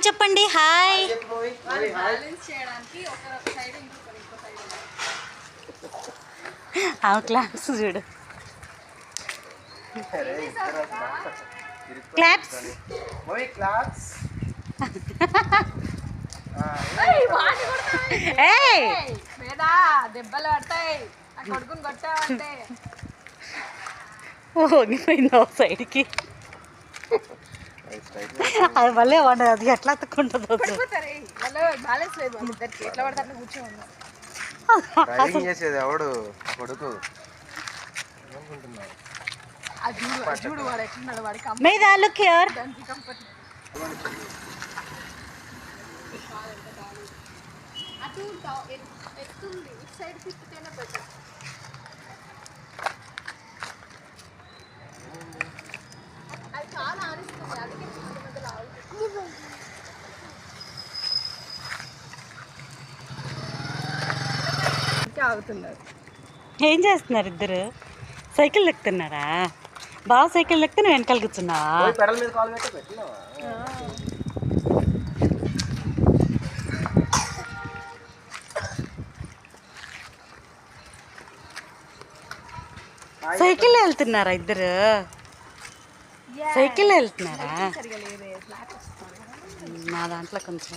చెప్పండి. Hi. Claps చూడు. Claps. దెబ్బలు పడతాయి. కొడుకుని కొట్టావంటే ఓగిపోయింది ఒక సైడ్కి. అది మళ్ళీ వండదు. అది ఎట్లా అతుక్కుంటుందో బ్యాలెన్స్ లేదు ఇద్దరికి. ఎట్లా పడతారు కూర్చోండి. చూడు వాడు ఎట్లున్నాడు. వాడికి మీద లుక్ హియర్. ఎత్తుంది ఇటు సైడ్ తిప్పితేనే బెటర్. అది చాలా ఆడిస్తుంది. అందుకే ఆగుతున్నారు. ఏం చేస్తున్నారు ఇద్దరు? సైకిల్ ఎక్కుతున్నారా? బాగా సైకిల్ ఎక్కితే నువ్వు వెనకాల కూర్చున్నావా? సైకిల్ వెళ్తున్నారా ఇద్దరు? సైకిల్ వెళ్తున్నారా? మా దాంట్లో కొంచెం